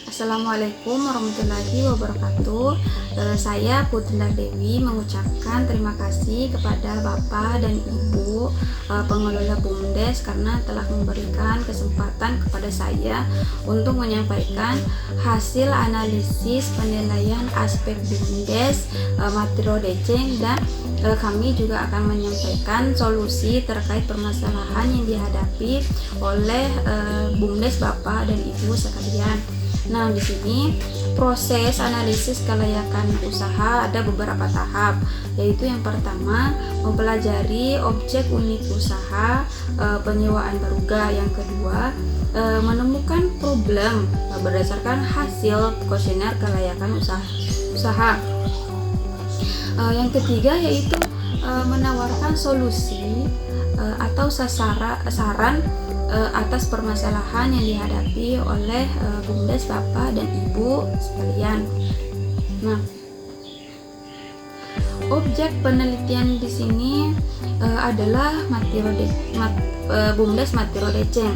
Assalamualaikum warahmatullahi wabarakatuh. Saya Putri Dewi mengucapkan terima kasih kepada Bapak dan Ibu pengelola BUMDes karena telah memberikan kesempatan kepada saya untuk menyampaikan hasil analisis penilaian aspek BUMDes Matiro Deceng, dan kami juga akan menyampaikan solusi terkait permasalahan yang dihadapi oleh BUMDes Bapak dan Ibu sekalian. Nah, di sini proses analisis kelayakan usaha ada beberapa tahap, yaitu yang pertama mempelajari objek unit usaha penyewaan baruga, yang kedua menemukan problem berdasarkan hasil kuesioner kelayakan usaha. Yang ketiga yaitu menawarkan solusi atau saran atas permasalahan yang dihadapi oleh BUMDes Bapak dan Ibu sekalian. Nah, objek penelitian di sini adalah BUMDes Matiro Deceng.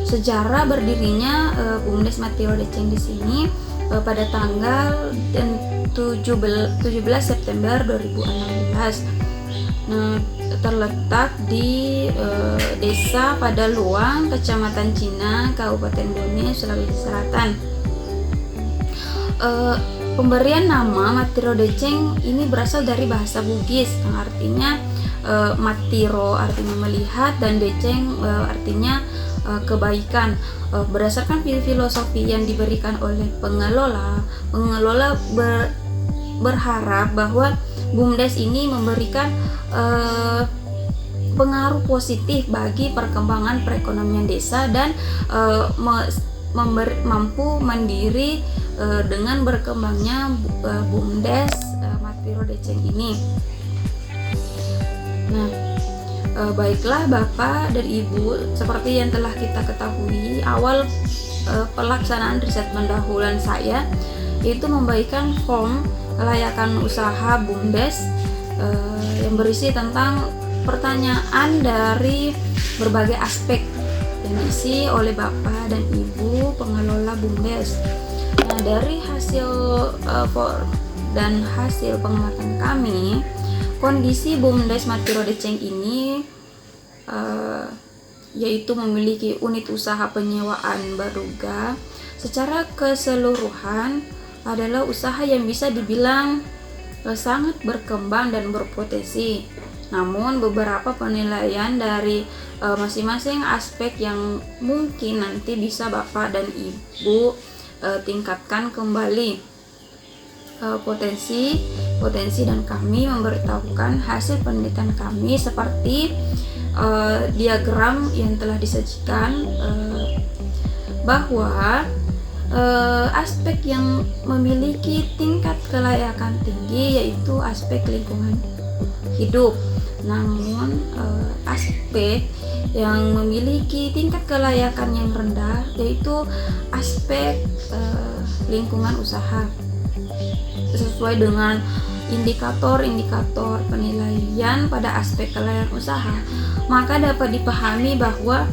Sejarah berdirinya BUMDes Matiro Deceng di sini pada tanggal 17 September 2016. Nah, terletak di Desa Padaluang, Kecamatan Cina, Kabupaten Bone, Sulawesi Selatan. Pemberian nama Matiro Deceng ini berasal dari bahasa Bugis yang artinya Matiro artinya melihat dan Deceng artinya kebaikan. Berdasarkan filosofi yang diberikan oleh pengelola berharap bahwa BUMDes ini memberikan pengaruh positif bagi perkembangan perekonomian desa dan mampu mandiri dengan berkembangnya BUMDes Matiro Deceng ini. Nah, baiklah Bapak dan Ibu, seperti yang telah kita ketahui, awal pelaksanaan riset pendahuluan saya yaitu membagikan form kelayakan usaha BUMDes yang berisi tentang pertanyaan dari berbagai aspek yang diisi oleh Bapak dan Ibu pengelola BUMDes. Nah, dari hasil dan hasil pengamatan kami, kondisi BUMDes Matiro Deceng ini yaitu memiliki unit usaha penyewaan baruga, secara keseluruhan adalah usaha yang bisa dibilang sangat berkembang dan berpotensi. Namun beberapa penilaian dari masing-masing aspek yang mungkin nanti bisa Bapak dan Ibu tingkatkan kembali potensi dan kami memberitahukan hasil penelitian kami seperti diagram yang telah disajikan, bahwa aspek yang memiliki tingkat kelayakan tinggi yaitu aspek lingkungan hidup. Namun aspek yang memiliki tingkat kelayakan yang rendah yaitu aspek lingkungan usaha. Sesuai dengan indikator-indikator penilaian pada aspek kelayakan usaha, maka dapat dipahami bahwa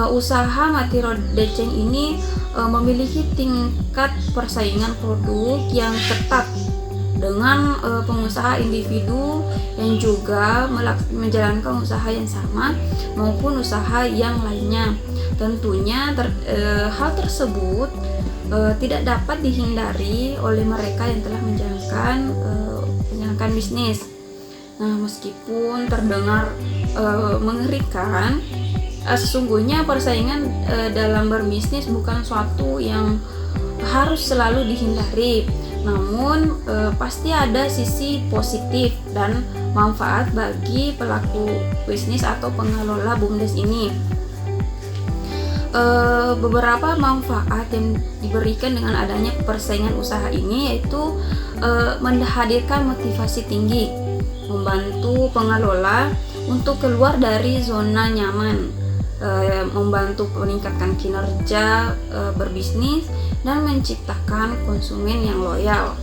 usaha Matiro Deceng ini memiliki tingkat persaingan produk yang ketat dengan pengusaha individu yang juga menjalankan usaha yang sama maupun usaha yang lainnya. Tentunya hal tersebut tidak dapat dihindari oleh mereka yang telah menjalankan bisnis. Nah, meskipun terdengar mengerikan, sesungguhnya persaingan dalam berbisnis bukan suatu yang harus selalu dihindari. Namun pasti ada sisi positif dan manfaat bagi pelaku bisnis atau pengelola BUMDes ini. Beberapa manfaat yang diberikan dengan adanya persaingan usaha ini yaitu menghadirkan motivasi tinggi, membantu pengelola untuk keluar dari zona nyaman, membantu meningkatkan kinerja berbisnis dan menciptakan konsumen yang loyal.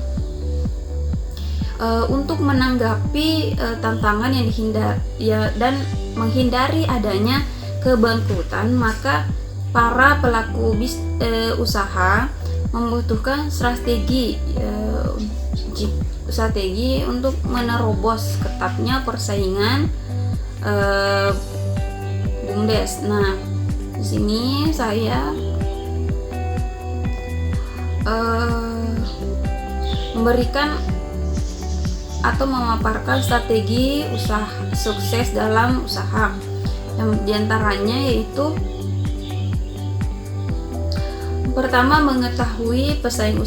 Untuk menanggapi tantangan yang dan menghindari adanya kebangkrutan, maka para pelaku usaha membutuhkan strategi untuk menerobos ketatnya persaingan BUMDes. Nah, di sini saya memberikan atau memaparkan strategi usaha sukses dalam usaha, yang diantaranya yaitu pertama, mengetahui persaingan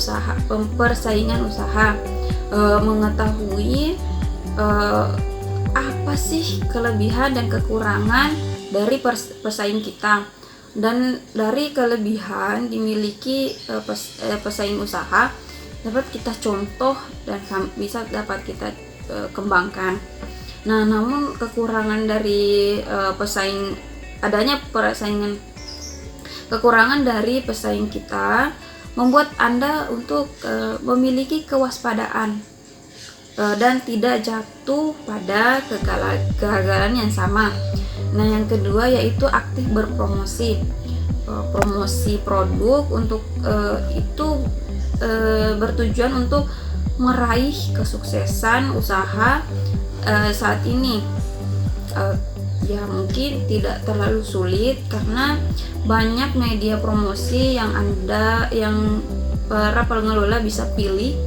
usaha, mengetahui apa sih kelebihan dan kekurangan dari pesaing kita, dan dari kelebihan dimiliki pesaing usaha dapat kita contoh dan bisa dapat kita kembangkan. Nah, namun kekurangan dari kekurangan dari pesaing kita membuat Anda untuk memiliki kewaspadaan dan tidak jatuh pada kegagalan yang sama. Nah, yang kedua yaitu aktif berpromosi. Promosi produk untuk itu bertujuan untuk meraih kesuksesan usaha saat ini. Ya mungkin tidak terlalu sulit karena banyak media promosi yang para pengelola bisa pilih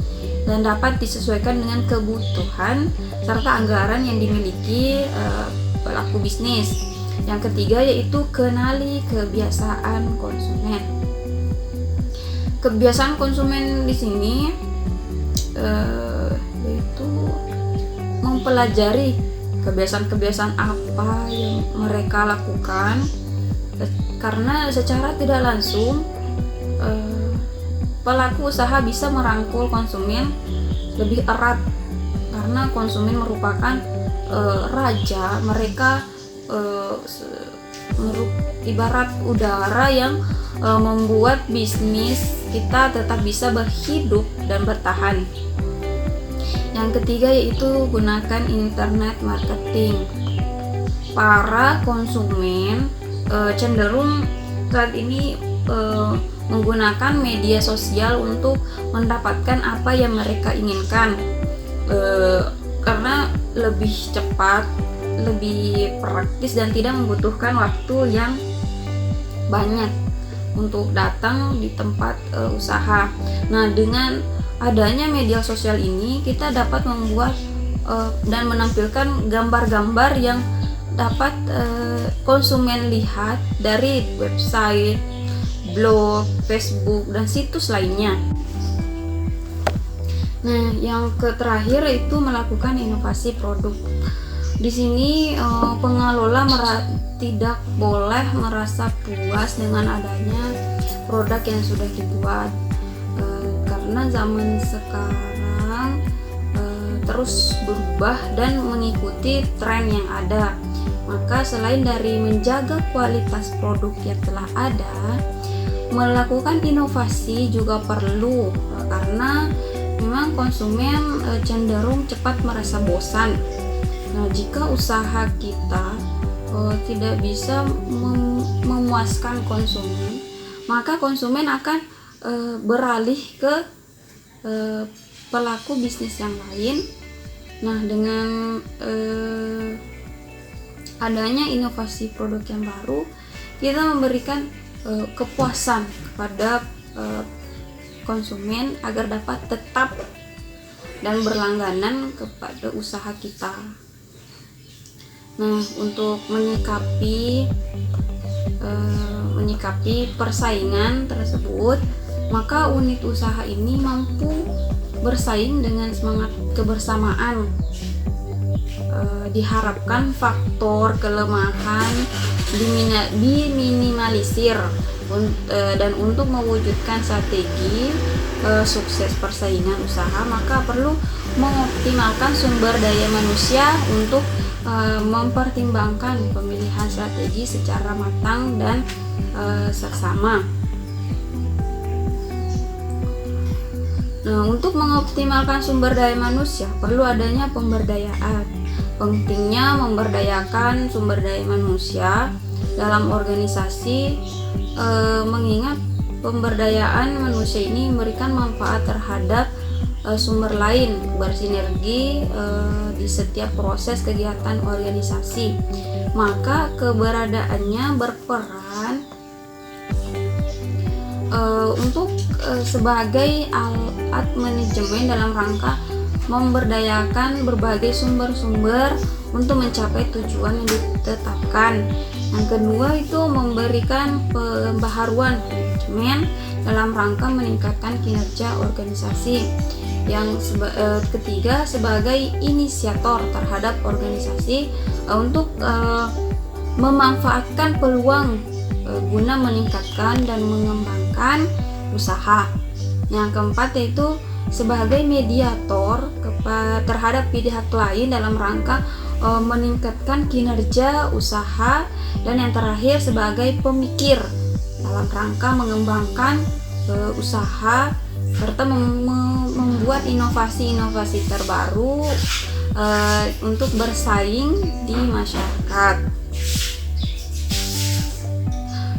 dan dapat disesuaikan dengan kebutuhan serta anggaran yang dimiliki pelaku bisnis. Yang ketiga yaitu kenali kebiasaan konsumen. Kebiasaan konsumen di sini yaitu mempelajari kebiasaan-kebiasaan apa yang mereka lakukan, karena secara tidak langsung pelaku usaha bisa merangkul konsumen lebih erat, karena konsumen merupakan raja. Mereka ibarat udara yang membuat bisnis kita tetap bisa berhidup dan bertahan. Yang ketiga yaitu gunakan internet marketing. Para konsumen cenderung saat ini menggunakan media sosial untuk mendapatkan apa yang mereka inginkan, karena lebih cepat, lebih praktis dan tidak membutuhkan waktu yang banyak untuk datang di tempat usaha. Nah, dengan adanya media sosial ini kita dapat membuat dan menampilkan gambar-gambar yang dapat konsumen lihat dari website, blog, Facebook, dan situs lainnya. Nah, yang terakhir itu melakukan inovasi produk. Di sini pengelola tidak boleh merasa puas dengan adanya produk yang sudah dibuat, karena zaman sekarang terus berubah dan mengikuti tren yang ada. Maka selain dari menjaga kualitas produk yang telah ada, melakukan inovasi juga perlu, karena memang konsumen cenderung cepat merasa bosan. Nah, jika usaha kita tidak bisa memuaskan konsumen, maka konsumen akan beralih ke pelaku bisnis yang lain. Nah, dengan adanya inovasi produk yang baru, kita memberikan kepuasan kepada konsumen agar dapat tetap dan berlangganan kepada usaha kita. Nah, untuk menyikapi persaingan tersebut, maka unit usaha ini mampu bersaing dengan semangat kebersamaan. Diharapkan faktor kelemahan diminimalisir, dan untuk mewujudkan strategi sukses persaingan usaha, maka perlu mengoptimalkan sumber daya manusia untuk mempertimbangkan pemilihan strategi secara matang dan seksama. Nah, untuk mengoptimalkan sumber daya manusia perlu adanya pemberdayaan. Pentingnya memberdayakan sumber daya manusia dalam organisasi, mengingat pemberdayaan manusia ini memberikan manfaat terhadap sumber lain, bersinergi di setiap proses kegiatan organisasi. Maka keberadaannya berperan untuk sebagai alat manajemen dalam rangka memberdayakan berbagai sumber-sumber untuk mencapai tujuan yang ditetapkan. Yang kedua itu memberikan pembaharuan manajemen dalam rangka meningkatkan kinerja organisasi. Yang ketiga sebagai inisiator terhadap organisasi untuk memanfaatkan peluang guna meningkatkan dan mengembangkan usaha. Yang keempat yaitu sebagai mediator terhadap pihak lain dalam rangka meningkatkan kinerja usaha. Dan yang terakhir sebagai pemikir dalam rangka mengembangkan usaha serta membuat inovasi-inovasi terbaru untuk bersaing di masyarakat.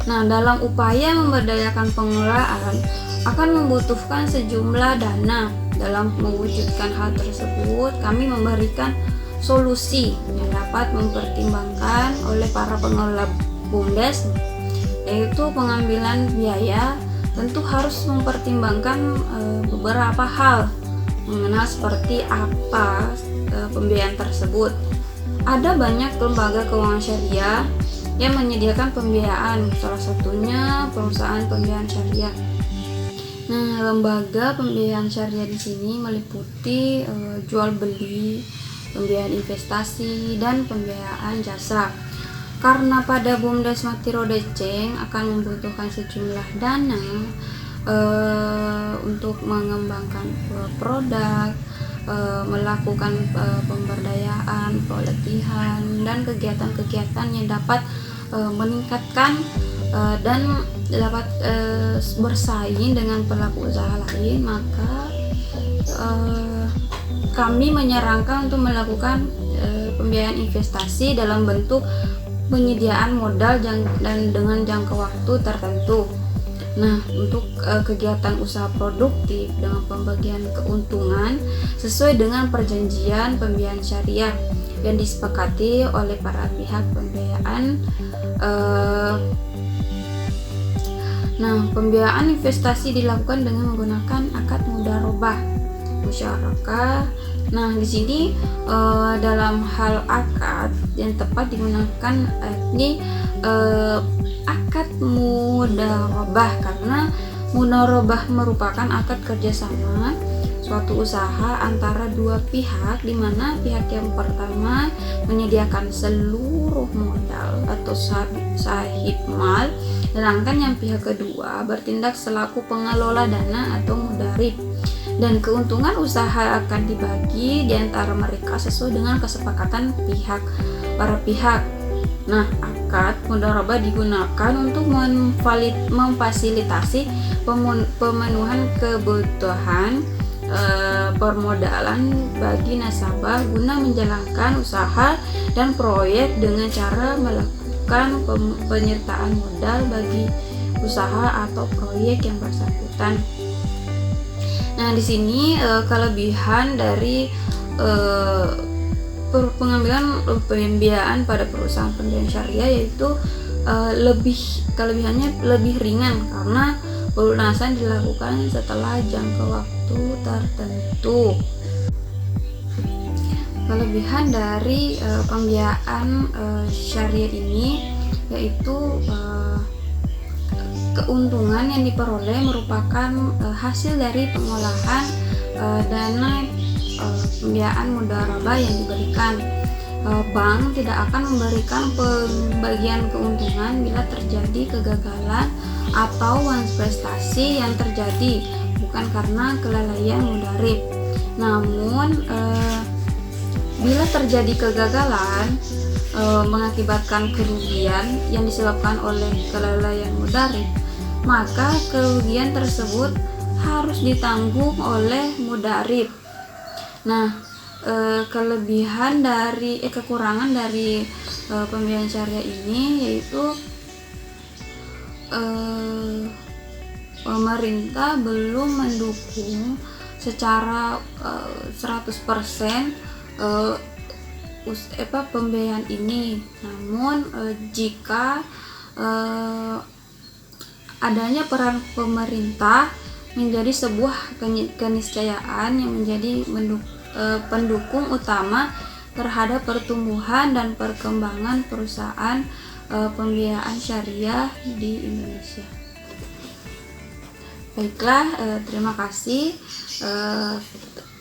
Nah, dalam upaya memberdayakan pengelolaan akan membutuhkan sejumlah dana. Dalam mewujudkan hal tersebut, kami memberikan solusi yang dapat mempertimbangkan oleh para pengelola BUMDes, yaitu pengambilan biaya tentu harus mempertimbangkan beberapa hal mengenal seperti apa pembiayaan tersebut. Ada banyak lembaga keuangan syariah yang menyediakan pembiayaan, salah satunya perusahaan pembiayaan syariah. Nah, lembaga pembiayaan syariah di sini meliputi jual beli, pembiayaan investasi, dan pembiayaan jasa. Karena pada BUMDes Matiro Deceng akan membutuhkan sejumlah dana untuk mengembangkan produk, melakukan pemberdayaan, pelatihan, dan kegiatan-kegiatan yang dapat meningkatkan dan dapat bersaing dengan pelaku usaha lain, maka kami menyarankan untuk melakukan pembiayaan investasi dalam bentuk penyediaan modal dan dengan jangka waktu tertentu. Nah, untuk kegiatan usaha produktif dengan pembagian keuntungan sesuai dengan perjanjian pembiayaan syariah yang disepakati oleh para pihak pembiayaan. Nah, pembiayaan investasi dilakukan dengan menggunakan akad mudharabah musyarakah. Nah, di sini dalam hal akad yang tepat digunakan ini akad mudharabah, karena mudharabah merupakan akad kerjasama suatu usaha antara dua pihak, di mana pihak yang pertama menyediakan seluruh modal atau sahib mal, sedangkan yang pihak kedua bertindak selaku pengelola dana atau mudharib. Dan keuntungan usaha akan dibagi di antara mereka sesuai dengan kesepakatan para pihak. Nah, akad mudharabah digunakan untuk memfasilitasi pemenuhan kebutuhan permodalan bagi nasabah guna menjalankan usaha dan proyek dengan cara melakukan penyertaan modal bagi usaha atau proyek yang bersangkutan. Nah, di sini kelebihan dari pengambilan pembiayaan pada perusahaan pembiayaan syariah yaitu kelebihannya lebih ringan karena pelunasan dilakukan setelah jangka waktu tertentu. Kelebihan dari pembiayaan syariah ini yaitu keuntungan yang diperoleh merupakan hasil dari pengolahan dana pembiayaan mudharabah yang diberikan. Bank tidak akan memberikan pembagian keuntungan bila terjadi kegagalan atau prestasi yang terjadi bukan karena kelalaian mudharib. Namun bila terjadi kegagalan mengakibatkan kerugian yang disebabkan oleh kelalaian mudharib, maka kerugian tersebut harus ditanggung oleh mudharib. Nah, kelebihan dari kekurangan dari pembiayaan syariah ini yaitu pemerintah belum mendukung secara 100% pembiayaan ini. Namun jika adanya peran pemerintah menjadi sebuah keniscayaan yang menjadi pendukung utama terhadap pertumbuhan dan perkembangan perusahaan pembiayaan syariah di Indonesia. Baiklah, terima kasih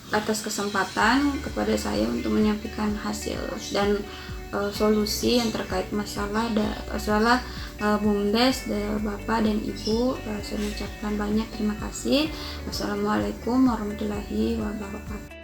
atas kesempatan kepada saya untuk menyampaikan hasil dan solusi yang terkait masalah BUMDes Bapak dan Ibu. Saya mengucapkan banyak terima kasih. Wassalamualaikum warahmatullahi wabarakatuh.